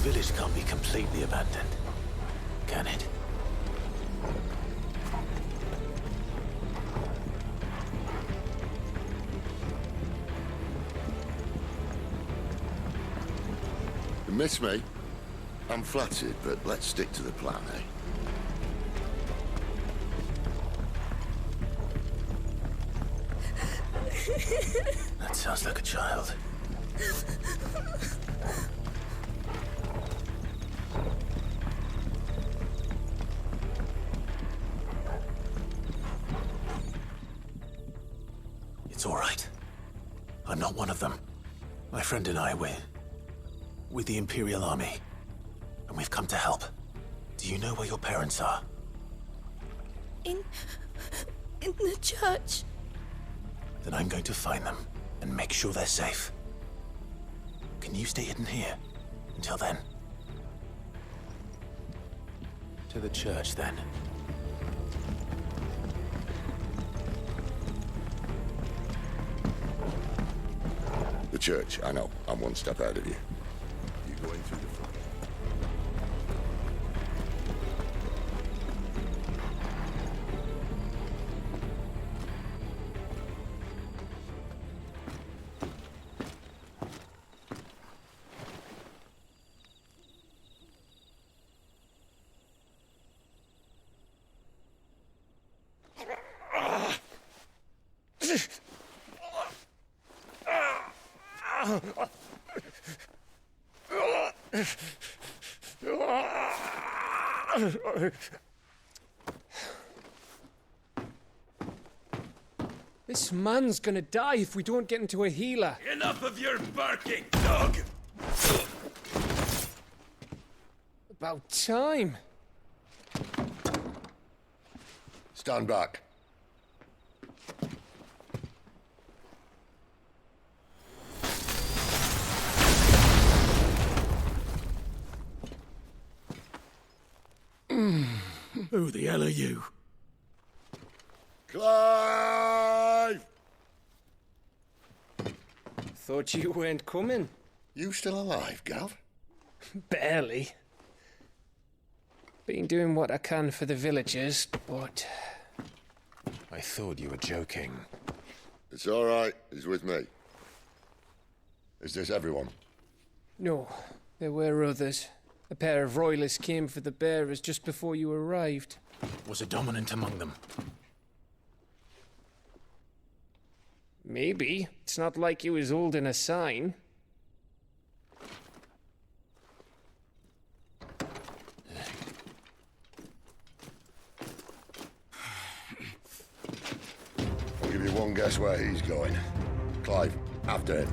village can't be completely abandoned, can it? You miss me? I'm flattered, but let's stick to the plan, eh? That sounds like a child. It's all right. I'm not one of them. My friend and I, we're with the Imperial Army. And we've come to help. Do you know where your parents are? In the church. Then I'm going to find them and make sure they're safe. Can you stay hidden here until then? To the church, then. The church, I know. I'm one step ahead of you. You going through the front? This man's gonna die if we don't get into a healer. Enough of your barking, dog! About time. Stand back. Who the hell are you? Clive! Thought you weren't coming. You still alive, Gav? Barely. Been doing what I can for the villagers, but... I thought you were joking. It's all right. He's with me. Is this everyone? No, there were others. A pair of royalists came for the bearers just before you arrived. Was a dominant among them? Maybe. It's not like he was holding a sign. I'll give you one guess where he's going. Clive, after him.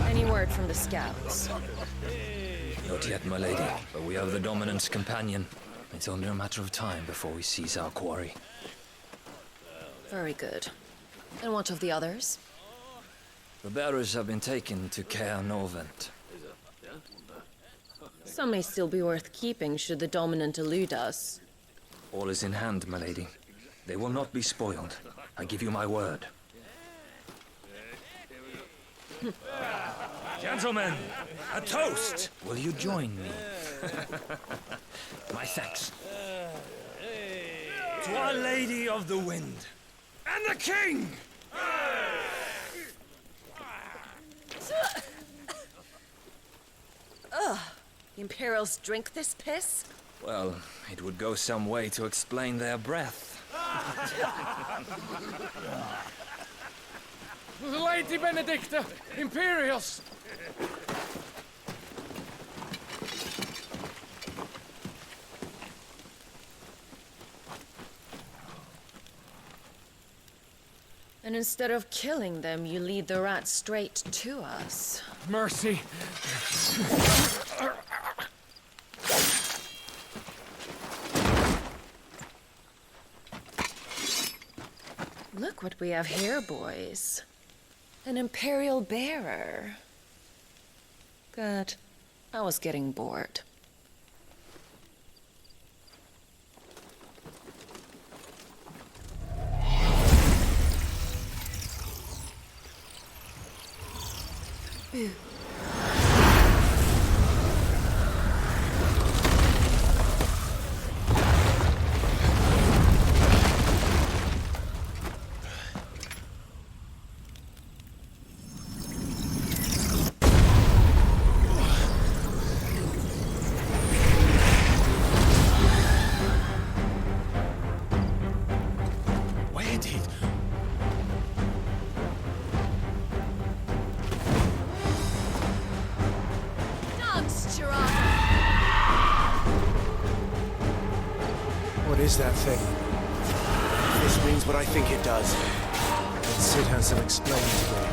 Any word from the scouts? Not yet, my lady, but we have the Dominant's companion. It's only a matter of time before we seize our quarry. Very good. And what of the others? The bearers have been taken to Caer Norvent. Some may still be worth keeping should the Dominant elude us. All is in hand, my lady. They will not be spoiled. I give you my word. Gentlemen, a toast! Will you join me? My thanks. To Our Lady of the Wind. And the King! Ugh. The Imperials drink this piss? Well, it would go some way to explain their breath. Lady Benedicta! Imperials! And instead of killing them, you lead the rats straight to us. Mercy. Look what we have here, boys. An Imperial bearer. Good. I was getting bored. Boo. Where did... What is that thing? If this means what I think it does, then Sid has some explaining to do.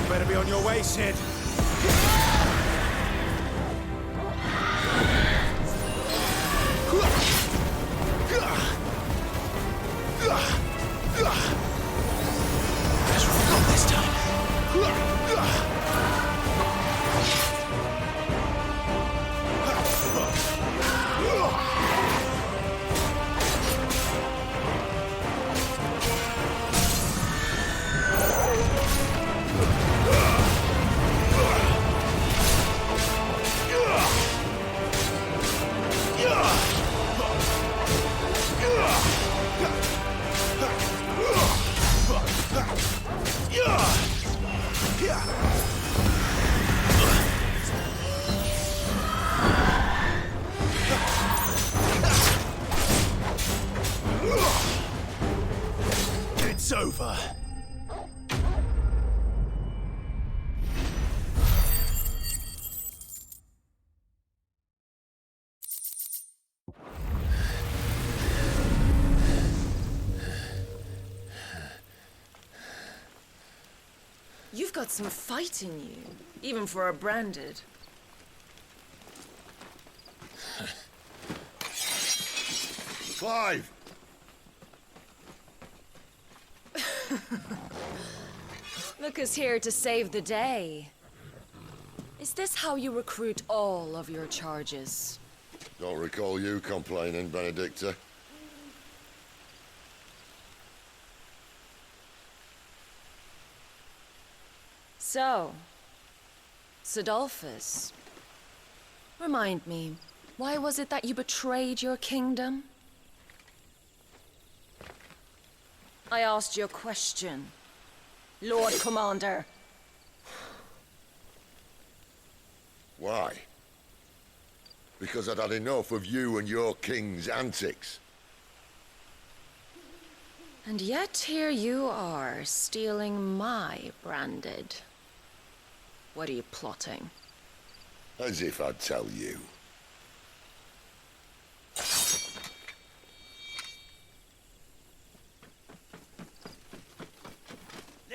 Better be on your way, Sid. Let's roll on this time. It's over. You've got some fight in you, even for a branded. Clive! Look who's here to save the day. Is this how you recruit all of your charges? Don't recall you complaining, Benedicta. So, Sidolphus, remind me, why was it that you betrayed your kingdom? I asked you a question, Lord Commander. Why? Because I'd had enough of you and your king's antics. And yet here you are, stealing my branded. What are you plotting? As if I'd tell you.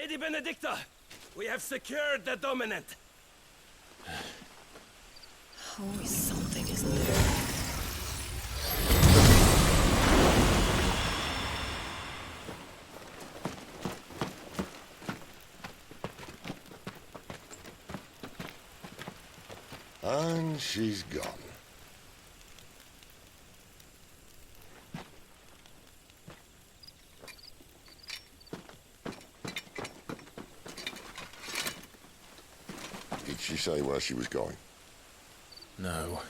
Lady Benedicta! We have secured the dominant! Always something, isn't there? And she's gone. Did she say where she was going? No.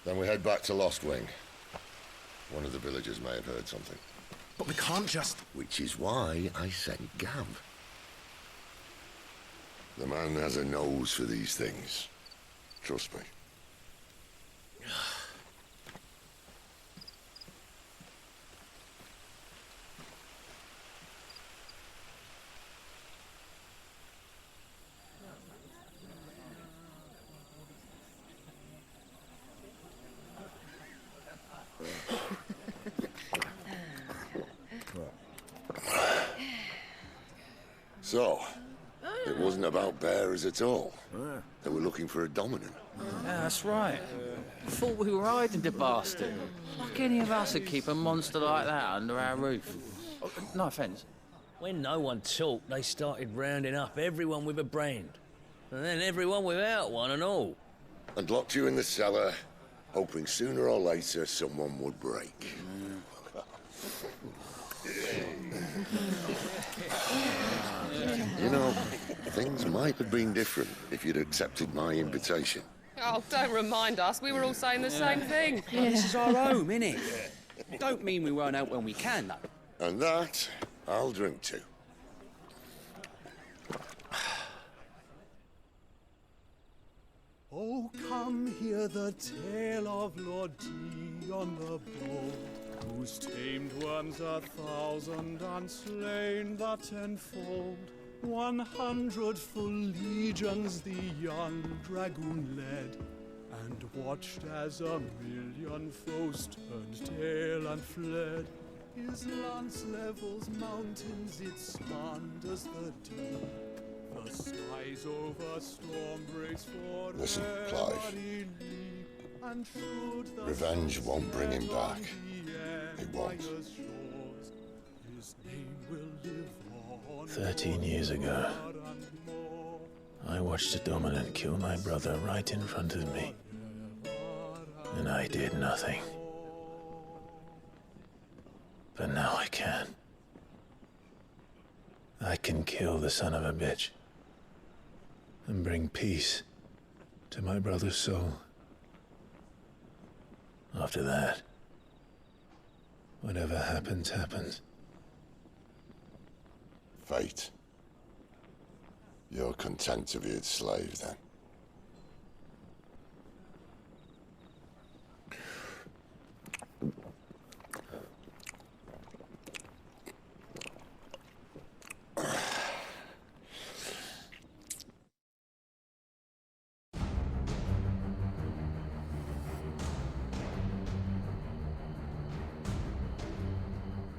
Then we head back to Lost Wing. One of the villagers may have heard something. But we can't just... Which is why I sent Gav. The man has a nose for these things. Trust me. So, it wasn't about bearers at all. They were looking for a dominant. Yeah, that's right. Thought we were hiding the bastard. Like any of us would keep a monster like that under our roof. No offence. When no one talked, they started rounding up everyone with a brand. And then everyone without one and all. And locked you in the cellar, hoping sooner or later someone would break. You know, things might have been different if you'd accepted my invitation. Oh, don't remind us. We were all saying the same thing. Well, this is our home, innit? Don't mean we won't out when we can, though. And that, I'll drink to. Oh, come hear the tale of Lord Dion the Bold, whose tamed worms 1,000 and slain the tenfold. 100 full legions the young dragoon led, and watched as 1,000,000 foes turned tail and fled. His lance levels mountains, it spanned as the deep. The skies over storm breaks for Listen, Clive. and should the Revenge won't bring him back. It won't. His name will live on 13 years ago, I watched a dominant kill my brother right in front of me. And I did nothing. But now I can. I can kill the son of a bitch and bring peace to my brother's soul. After that, whatever happens, happens. Fate. You're content to be its slave, then?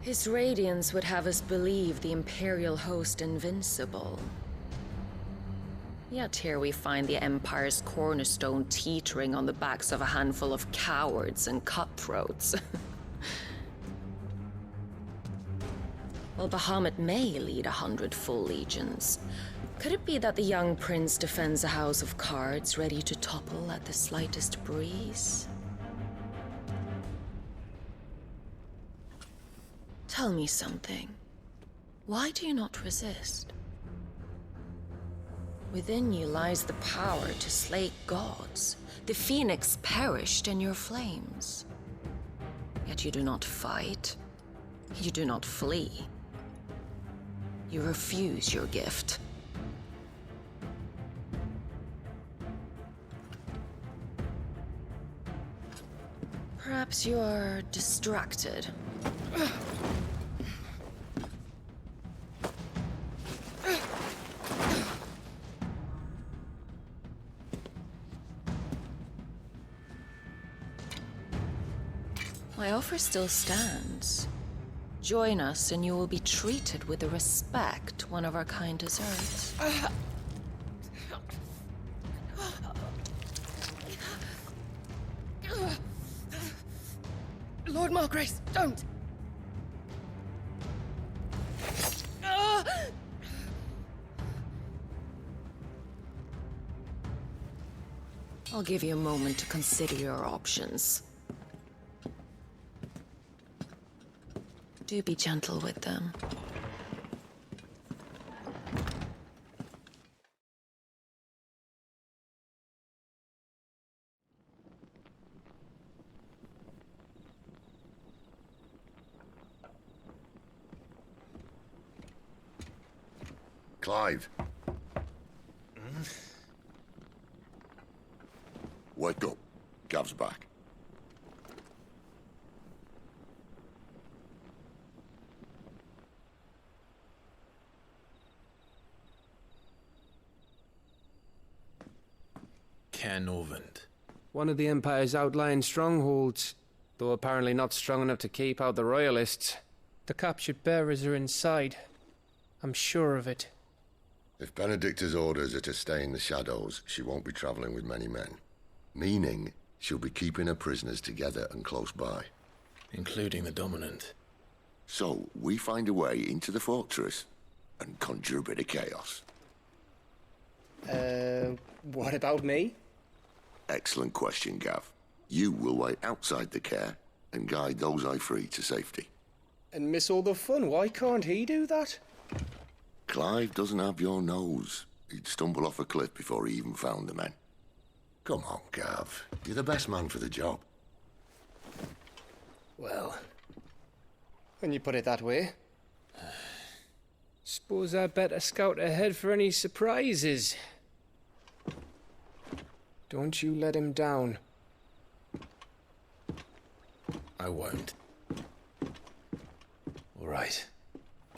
His radiance would have us believe the Imperial host invincible. Yet here we find the Empire's cornerstone teetering on the backs of a handful of cowards and cutthroats. Well, Bahamut may lead 100 full legions. Could it be that the young prince defends a house of cards ready to topple at the slightest breeze? Tell me something. Why do you not resist? Within you lies the power to slay gods. The phoenix perished in your flames. Yet you do not fight. You do not flee. You refuse your gift. Perhaps you are distracted. My offer still stands. Join us and you will be treated with the respect one of our kind deserves. Lord Margrace, don't! I'll give you a moment to consider your options. Do be gentle with them. Clive. Wake up. Gav's back. Caer Norvent. One of the Empire's outlying strongholds, though apparently not strong enough to keep out the Royalists. The captured bearers are inside. I'm sure of it. If Benedicta's orders are to stay in the shadows, she won't be traveling with many men. Meaning, she'll be keeping her prisoners together and close by. Including the Dominant. So, we find a way into the fortress and conjure a bit of chaos. What about me? Excellent question, Gav. You will wait outside the Caer and guide those I free to safety. And miss all the fun. Why can't he do that? Clive doesn't have your nose. He'd stumble off a cliff before he even found the men. Come on, Gav. You're the best man for the job. Well, when you put it that way. Suppose I'd better scout ahead for any surprises. Don't you let him down. I won't. All right.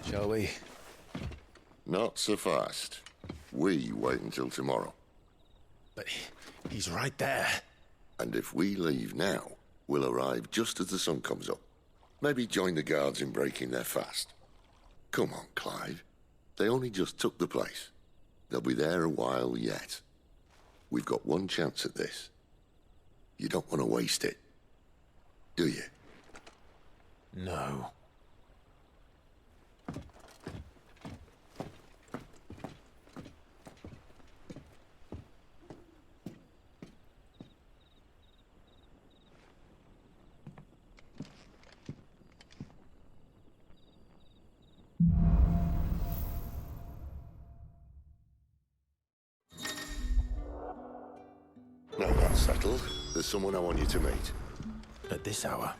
Shall we? Not so fast. We wait until tomorrow. But he's right there. And if we leave now, we'll arrive just as the sun comes up. Maybe join the guards in breaking their fast. Come on, Clive. They only just took the place. They'll be there a while yet. We've got one chance at this. You don't want to waste it, do you? No. Now that's settled. There's someone I want you to meet. At this hour?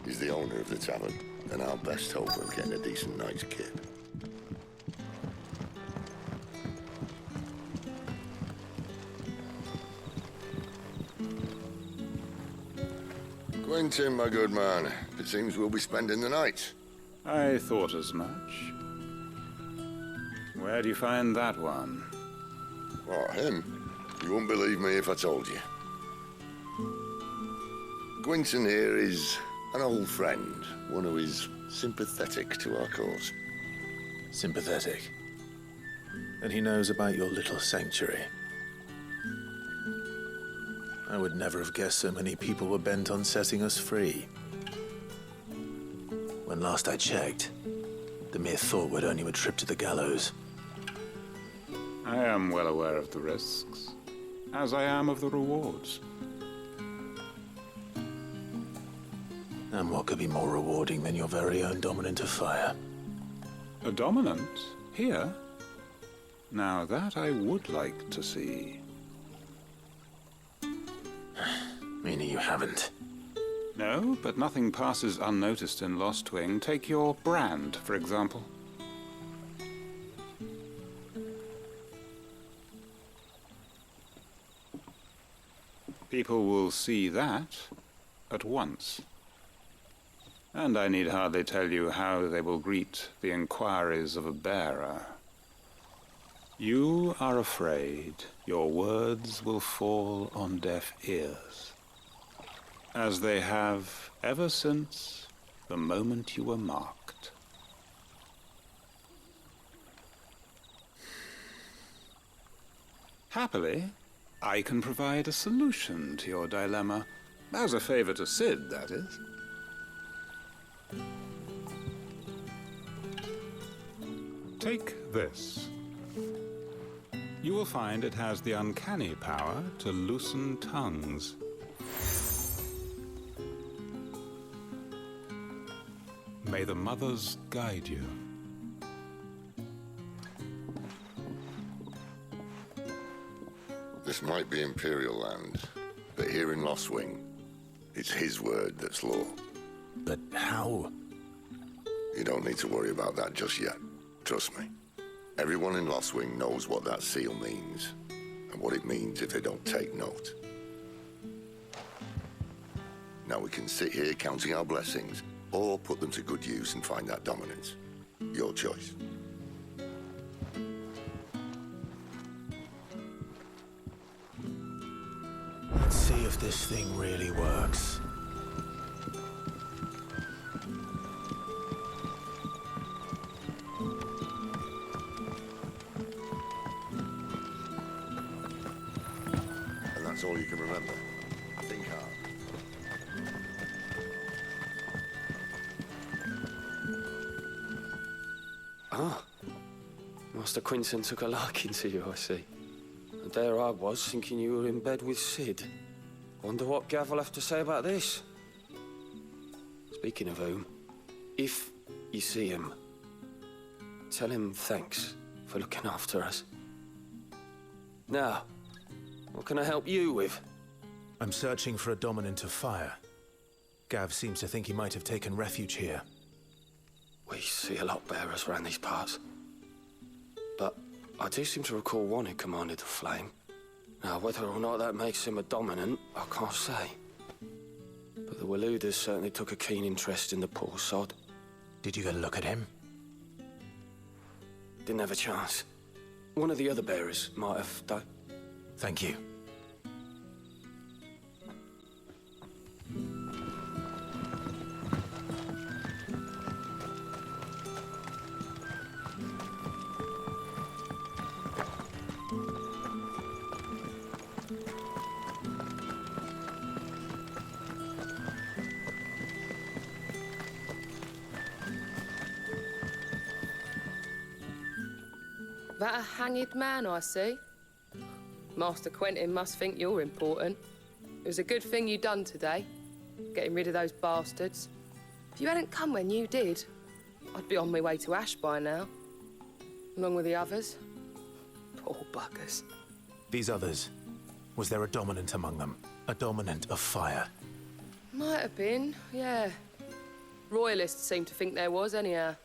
He's the owner of the tavern, and our best hope of getting a decent night's kip. Quentin, my good man. It seems we'll be spending the night. I thought as much. Where do you find that one? Oh, him? You wouldn't believe me if I told you. Quentin here is an old friend, one who is sympathetic to our cause. Sympathetic? And he knows about your little sanctuary. I would never have guessed so many people were bent on setting us free. When last I checked, the mere thought would earn you a trip to the gallows. I am well aware of the risks, as I am of the rewards. And what could be more rewarding than your very own Dominant of Fire? A dominant? Here? Now that I would like to see. Meaning you haven't? No, but nothing passes unnoticed in Lostwing. Take your brand, for example. People will see that at once. And I need hardly tell you how they will greet the inquiries of a bearer. You are afraid your words will fall on deaf ears, as they have ever since the moment you were marked. Happily, I can provide a solution to your dilemma. As a favor to Sid, that is. Take this. You will find it has the uncanny power to loosen tongues. May the mothers guide you. This might be Imperial land, but here in Lost Wing, it's his word that's law. But how? You don't need to worry about that just yet. Trust me. Everyone in Lost Wing knows what that seal means, and what it means if they don't take note. Now we can sit here counting our blessings, or put them to good use and find that dominance. Your choice. Let's see if this thing really works. And that's all you can remember. Think hard. Ah. Master Quinton took a liking to you, I see. And there I was, thinking you were in bed with Sid. Wonder what Gav will have to say about this. Speaking of whom, if you see him, tell him thanks for looking after us. Now, what can I help you with? I'm searching for a dominant of fire. Gav seems to think he might have taken refuge here. We see a lot bearers around these parts. But I do seem to recall one who commanded the flame. Now, whether or not that makes him a dominant, I can't say. But the Waluders certainly took a keen interest in the poor sod. Did you get a look at him? Didn't have a chance. One of the other bearers might have, though. Thank you. That a hanged man I see? Master Quentin must think you're important. It was a good thing you done today, getting rid of those bastards. If you hadn't come when you did, I'd be on my way to Ash by now, along with the others. Poor buggers. These others, was there a dominant among them? A dominant of fire? Might have been, yeah. Royalists seem to think there was, anyhow.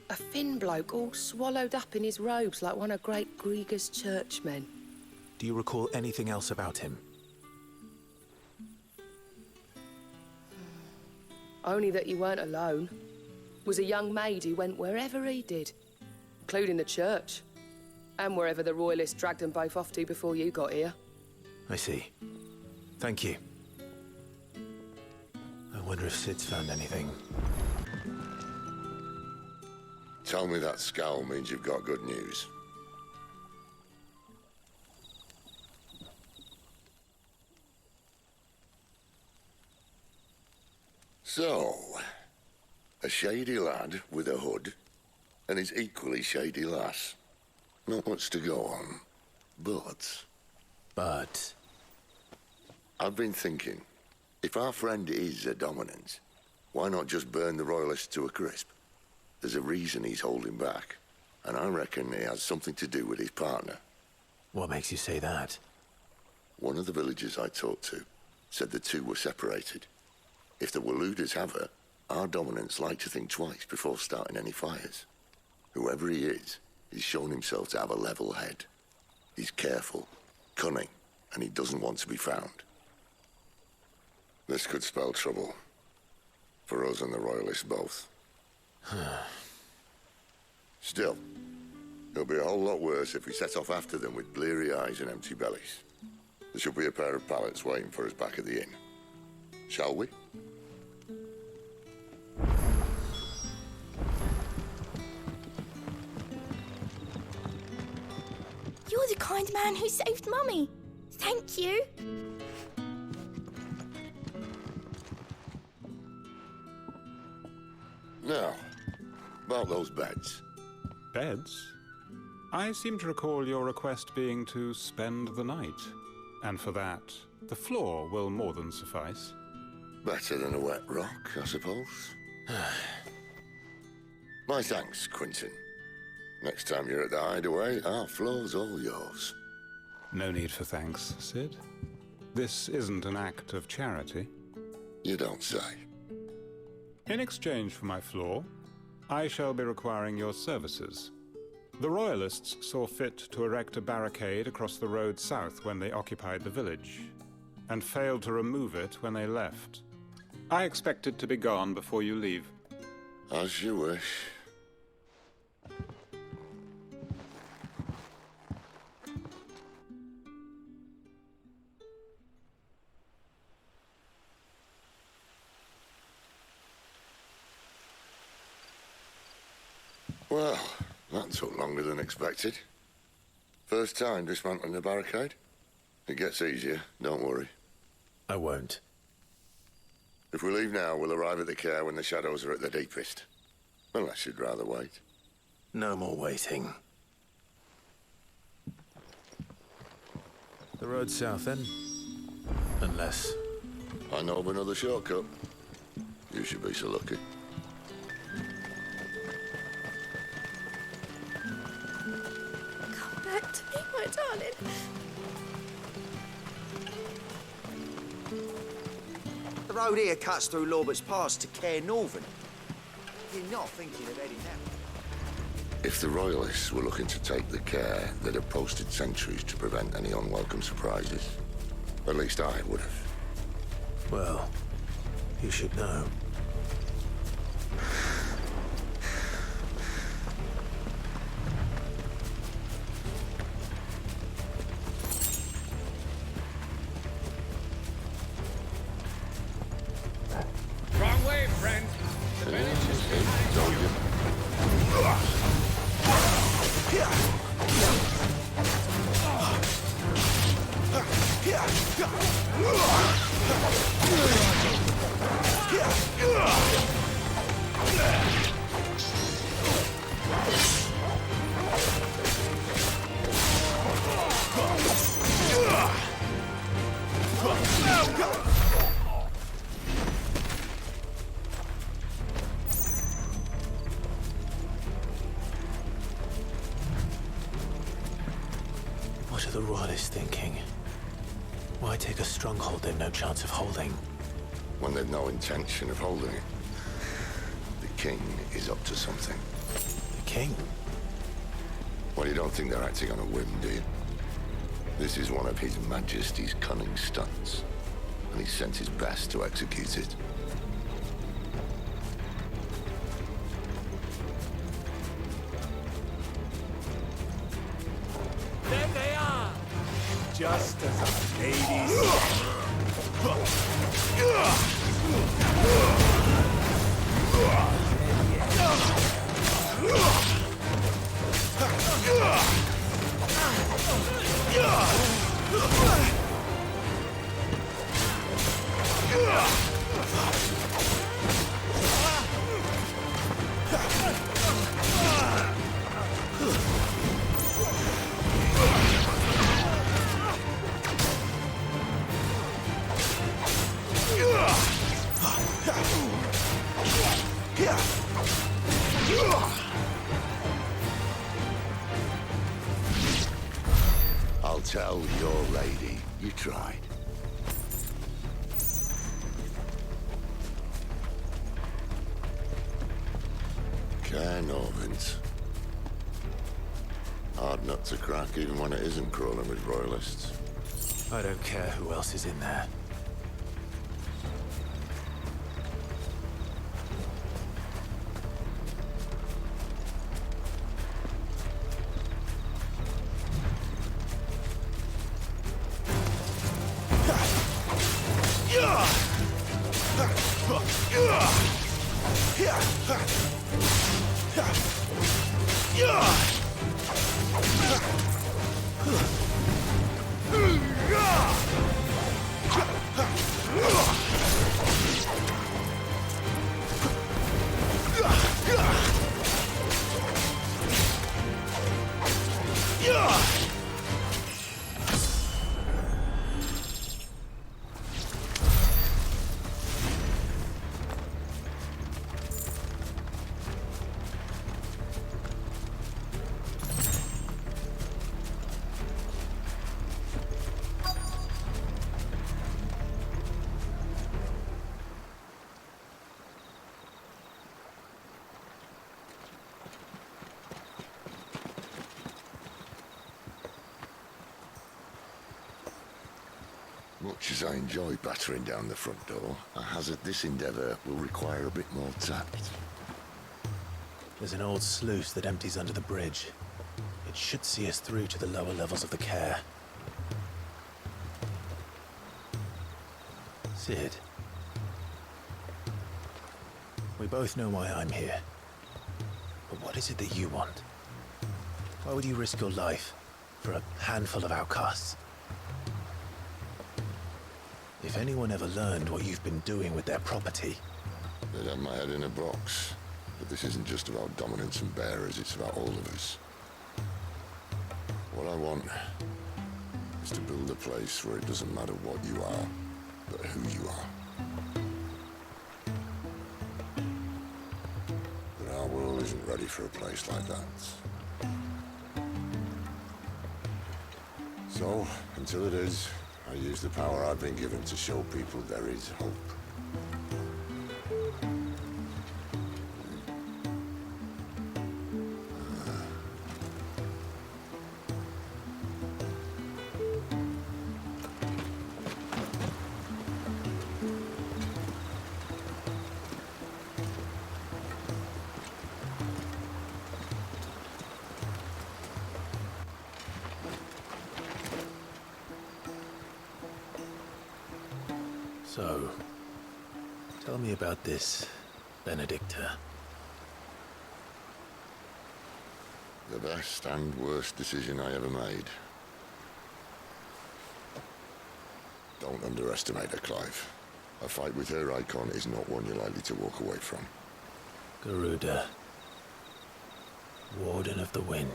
A thin bloke all swallowed up in his robes like one of Great Gregor's churchmen. Do you recall anything else about him? Only that you weren't alone. Was a young maid who went wherever he did, including the church, and wherever the Royalists dragged them both off to before you got here. I see. Thank you. I wonder if Sid's found anything. Tell me that scowl means you've got good news. So, a shady lad with a hood, and his equally shady lass. Not much to go on, but... I've been thinking, if our friend is a dominant, why not just burn the Royalists to a crisp? There's a reason he's holding back, and I reckon it has something to do with his partner. What makes you say that? One of the villagers I talked to said the two were separated. If the Waluders have her, our dominants like to think twice before starting any fires. Whoever he is, he's shown himself to have a level head. He's careful, cunning, and he doesn't want to be found. This could spell trouble. For us and the Royalists both. Still, it'll be a whole lot worse if we set off after them with bleary eyes and empty bellies. There should be a pair of pallets waiting for us back at the inn. Shall we? You're the kind man who saved Mummy. Thank you. Now, about those beds. Beds? I seem to recall your request being to spend the night. And for that, the floor will more than suffice. Better than a wet rock, I suppose. My thanks, Quentin. Next time you're at the hideaway, our floor's all yours. No need for thanks, Sid. This isn't an act of charity. You don't say. In exchange for my floor, I shall be requiring your services. The Royalists saw fit to erect a barricade across the road south when they occupied the village, and failed to remove it when they left. I expect it to be gone before you leave. As you wish. Well, that took longer than expected. First time dismantling the barricade? It gets easier, don't worry. I won't. If we leave now, we'll arrive at the Caer when the shadows are at their deepest. Unless you'd rather wait. No more waiting. The road south, then? Unless... I know of another shortcut. You should be so lucky. Come back to me, my darling. The road here cuts through Lorbert's Pass to Caer Norvent. You're not thinking of heading that. If the Royalists were looking to take the Caer, they'd have posted sentries to prevent any unwelcome surprises. At least I would have. Well, you should know. Wrong way, friend. The village is behind you. What are the Royalists thinking? Why take a stronghold they've no chance of holding? When they've no intention of holding it. The king is up to something. The king? Well, you don't think they're acting on a whim, do you? This is one of His Majesty's cunning stunts, and he's sent his best to execute it. There they are! Just as our ladies... I'll tell your lady you tried. Caer Norvent. Hard nut to crack even when it isn't crawling with Royalists. I don't care who else is in there. Much as I enjoy battering down the front door, I hazard this endeavour will require a bit more tact. There's an old sluice that empties under the bridge. It should see us through to the lower levels of the Caer. Sid. We both know why I'm here. But what is it that you want? Why would you risk your life for a handful of outcasts? If anyone ever learned what you've been doing with their property... They'd have my head in a box. But this isn't just about dominance and bearers, it's about all of us. What I want is to build a place where it doesn't matter what you are, but who you are. But our world isn't ready for a place like that. So, until it is, I use the power I've been given to show people there is hope. So, tell me about this Benedicta. The best and worst decision I ever made. Don't underestimate her, Clive. A fight with her icon is not one you're likely to walk away from. Garuda. Warden of the Wind.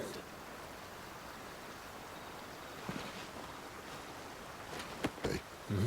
Hey? Hmm?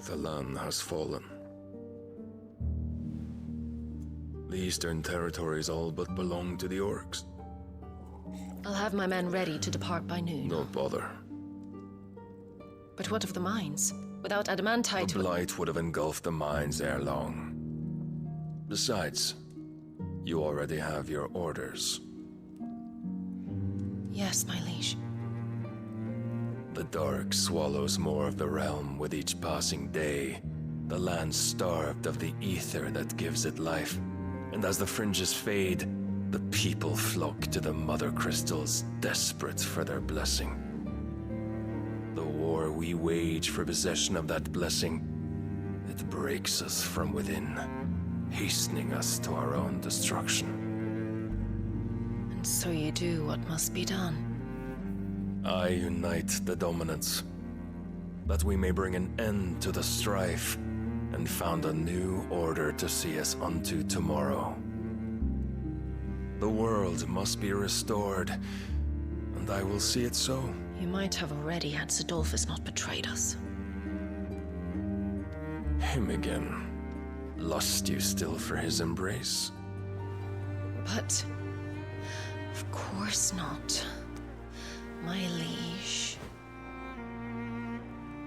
The land has fallen. The Eastern Territories all but belong to the Orcs. I'll have my men ready to depart by noon. Don't bother. But what of the mines? Without adamantite... The Blight would have engulfed the mines ere long. Besides, you already have your orders. Yes, my liege. The dark swallows more of the realm with each passing day. The land starved of the ether that gives it life. And as the fringes fade, the people flock to the mother crystals, desperate for their blessing. The war we wage for possession of that blessing, it breaks us from within, hastening us to our own destruction. And so you do what must be done. I unite the dominants, that we may bring an end to the strife, and found a new order to see us unto tomorrow. The world must be restored, and I will see it so. You might have already had Sidolphus not betrayed us. Him again. Lust you still for his embrace? But... of course not. My liege.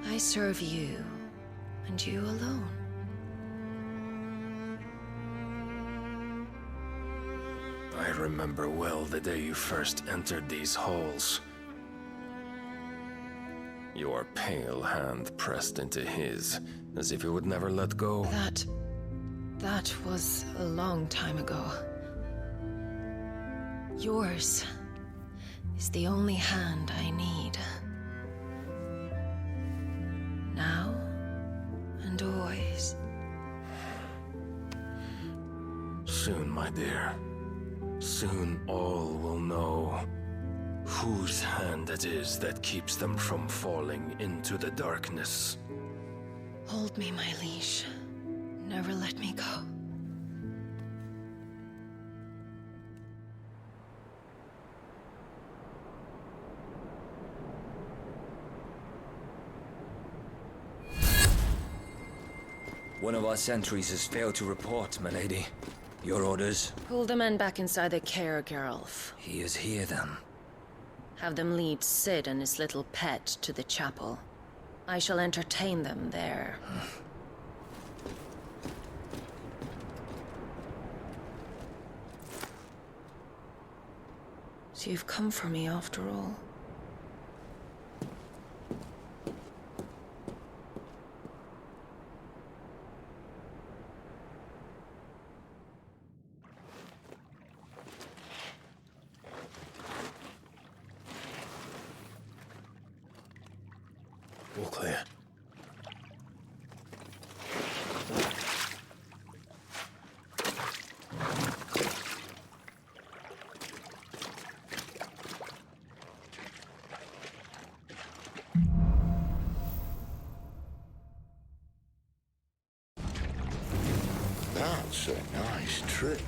I serve you, and you alone. I remember well the day you first entered these halls. Your pale hand pressed into his, as if you would never let go. That was a long time ago. Yours is the only hand I need. Now and always. soon, my dear. Soon all will know whose hand it is that keeps them from falling into the darkness. Hold me, my liege. Never let me go. One of our sentries has failed to report, milady. Your orders? Pull the men back inside the Caer Norvent. He is here, then. Have them lead Sid and his little pet to the chapel. I shall entertain them there. So you've come for me after all. All clear. That's a nice trick.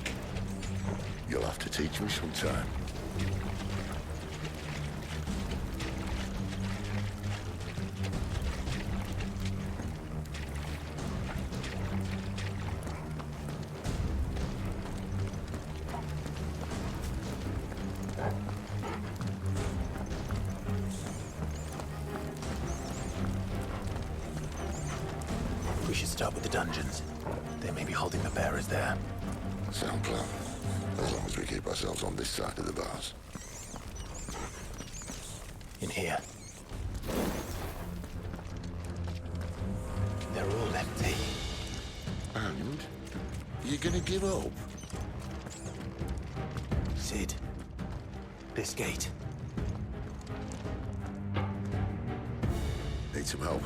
You'll have to teach me sometime. We should start with the dungeons. They may be holding the bearers there. Sound plan. As long as we keep ourselves on this side of the bars. In here. They're all empty. And? You're gonna give up? Sid. This gate. Need some help.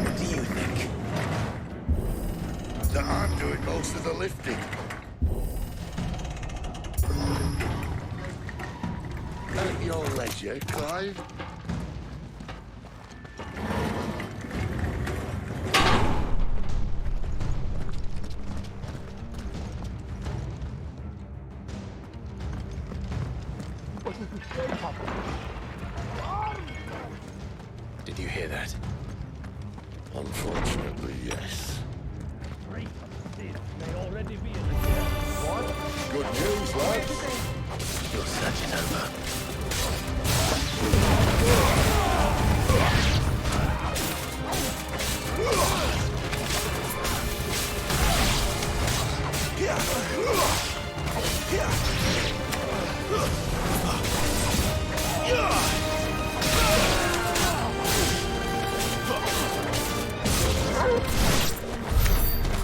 What do you think? That I'm doing most of the lifting. At your leisure, Clive. Did you hear that? Unfortunately, yes. May already be in the camp. What? Good news, lads. Your search is over.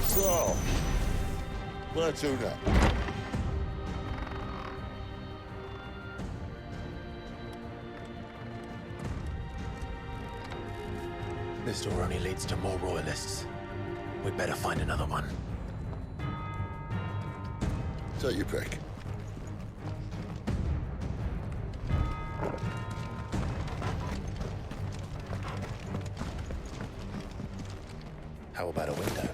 So, where to now? This door only leads to more royalists. We'd better find another one. Take your pick. How about a window?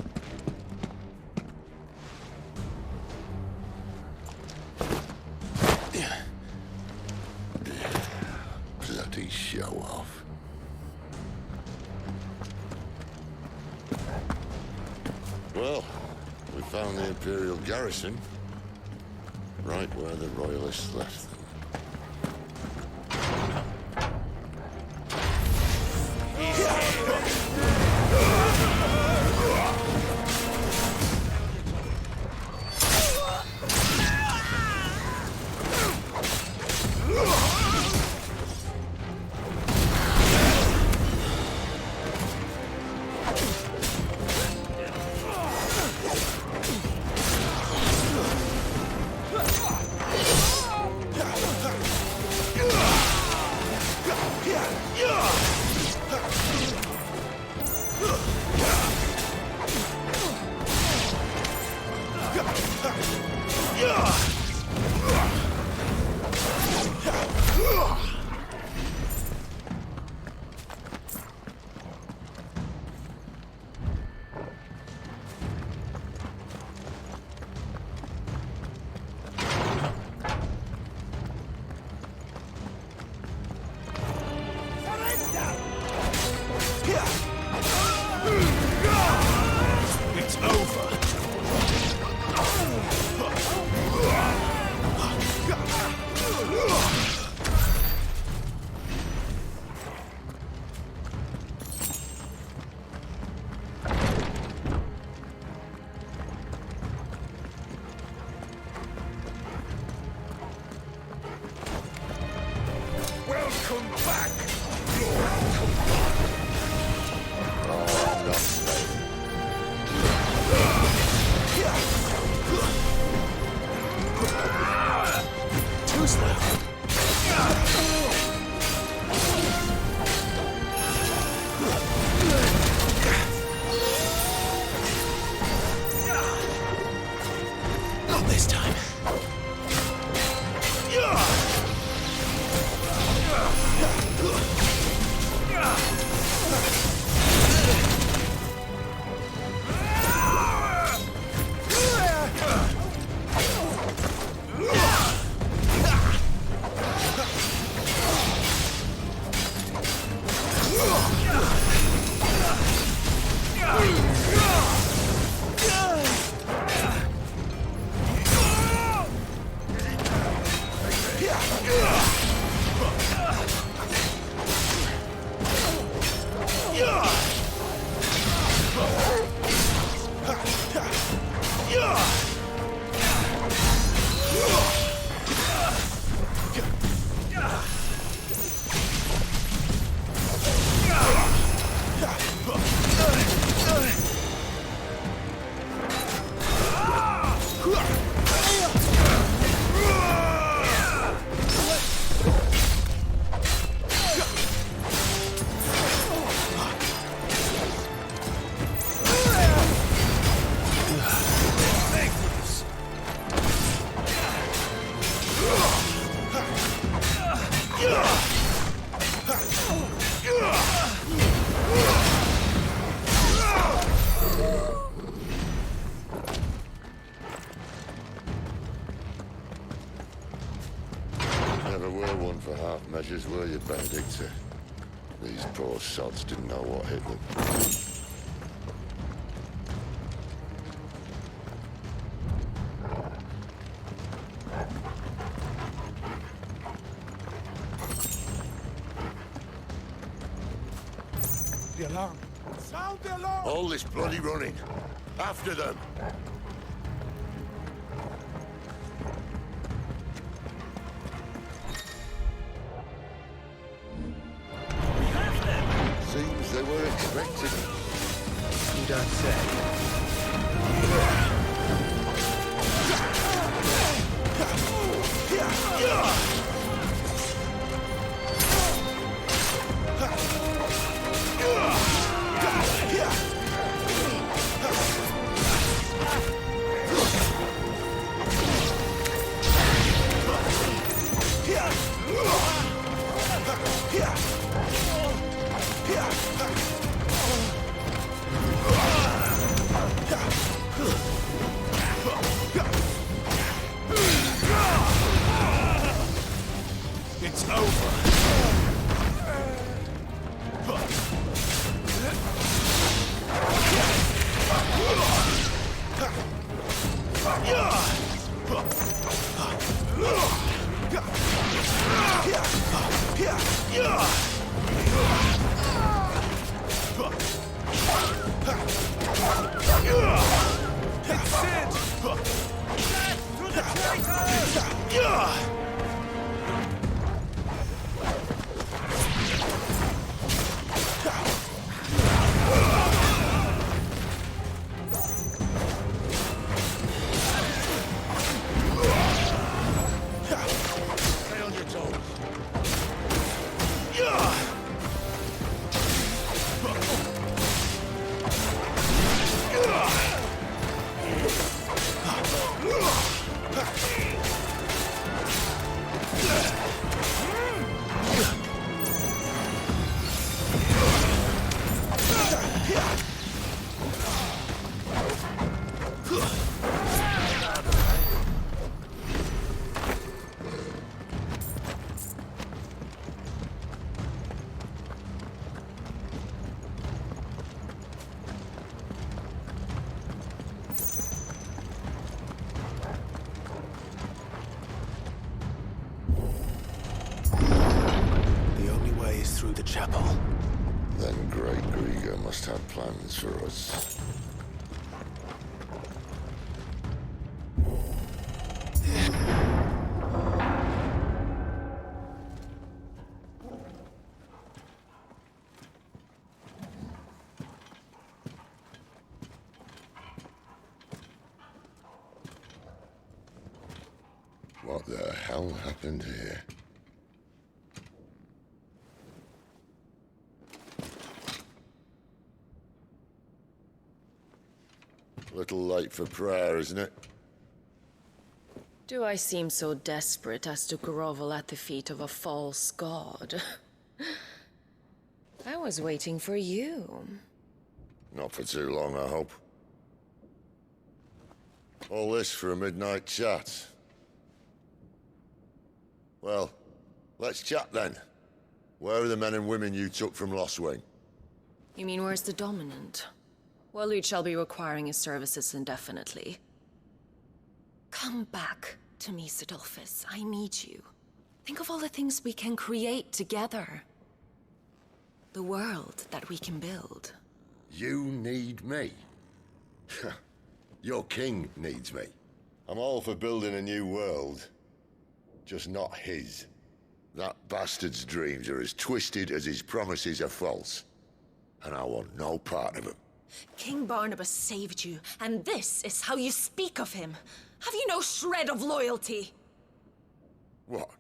Bloody show off. Well, we found the Imperial garrison. Right where the Royalists left them. Too slow. Not this time. Never were one for half measures, were you, Benedict? These poor sods didn't know what hit them. The alarm! Sound the alarm! All this bloody running! After them! Seems they were expecting it. You don't say. It's over. Through the chapel. Then Great Grieger must have plans for us. What the hell happened here? Little late for prayer, isn't it? Do I seem so desperate as to grovel at the feet of a false god? I was waiting for you. Not for too long, I hope. All this for a midnight chat. Well, let's chat then. Where are the men and women you took from Lostwing? You mean where's the dominant? Waleed shall be requiring his services indefinitely. Come back to me, Sidolphus. I need you. Think of all the things we can create together. The world that we can build. You need me? Your king needs me. I'm all for building a new world. Just not his. That bastard's dreams are as twisted as his promises are false. And I want no part of them. King Barnabas saved you, and this is how you speak of him. Have you no shred of loyalty? What?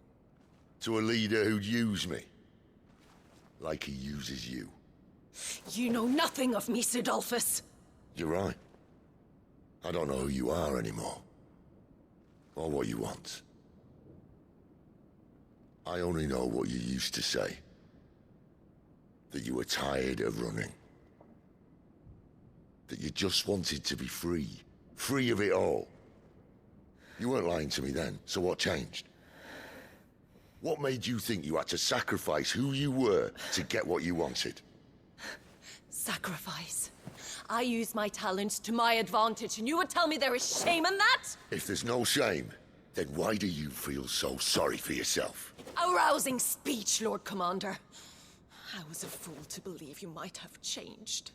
To a leader who'd use me? Like he uses you. You know nothing of me, Sidolphus. You're right. I don't know who you are anymore. Or what you want. I only know what you used to say. That you were tired of running. That you just wanted to be free. Free of it all. You weren't lying to me then, so what changed? What made you think you had to sacrifice who you were to get what you wanted? Sacrifice. I use my talents to my advantage, and you would tell me there is shame in that? If there's no shame, then why do you feel so sorry for yourself? A rousing speech, Lord Commander. I was a fool to believe you might have changed.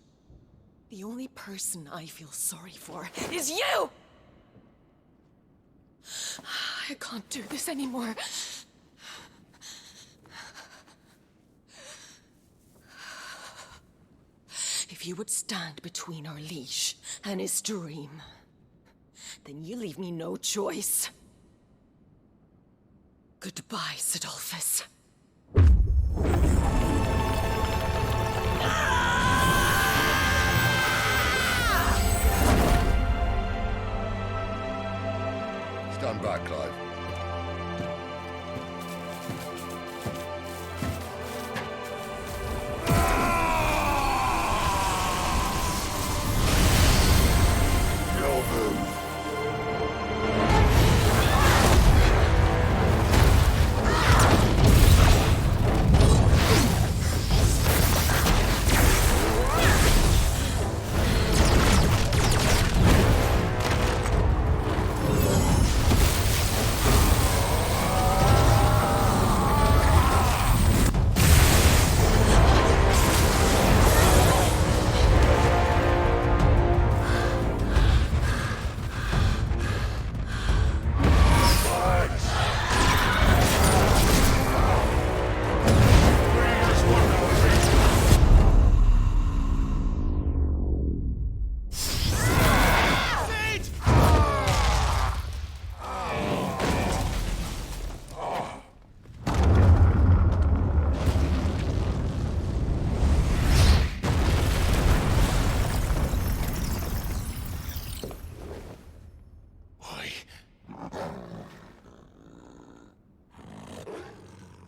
The only person I feel sorry for is you! I can't do this anymore. If you would stand between our liege and his dream, then you leave me no choice. Goodbye, Sidolphus. Stand back, Clive.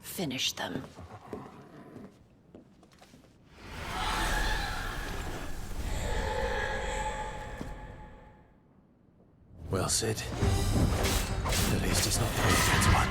Finish them. Well, Sid. At least he's not the dead one.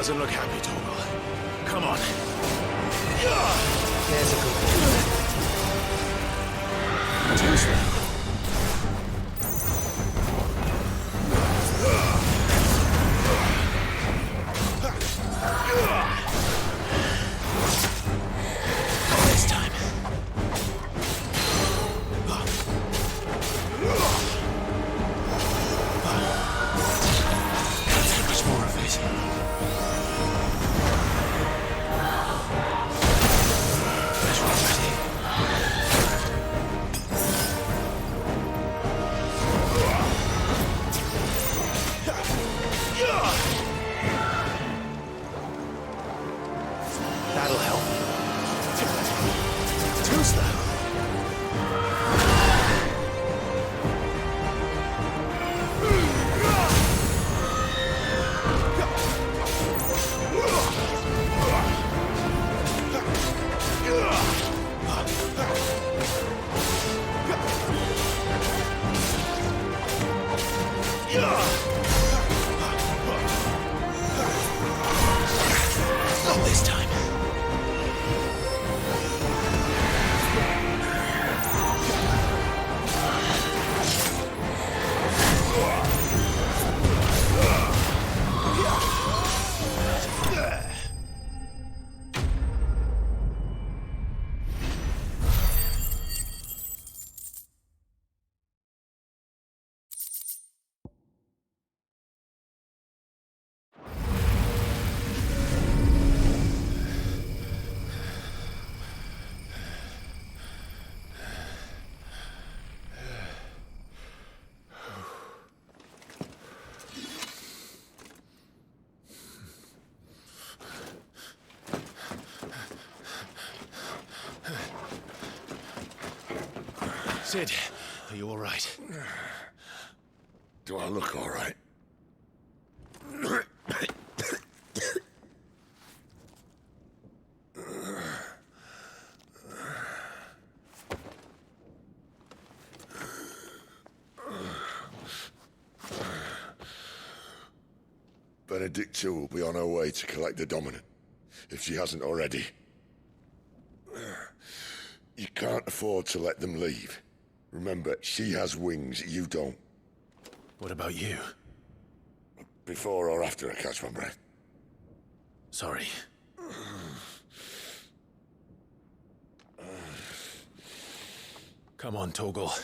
Doesn't look happy, Torgal. Come on. There's a good one. Too slow. This time. Can't take much more of it. That'll help. Too slow. Not this time. Sid, are you all right? Do I look all right? Benedicta will be on her way to collect the Dominant, if she hasn't already. You can't afford to let them leave. Remember, she has wings, you don't. What about you? Before or after I catch my breath? Sorry. Come on, Torgal.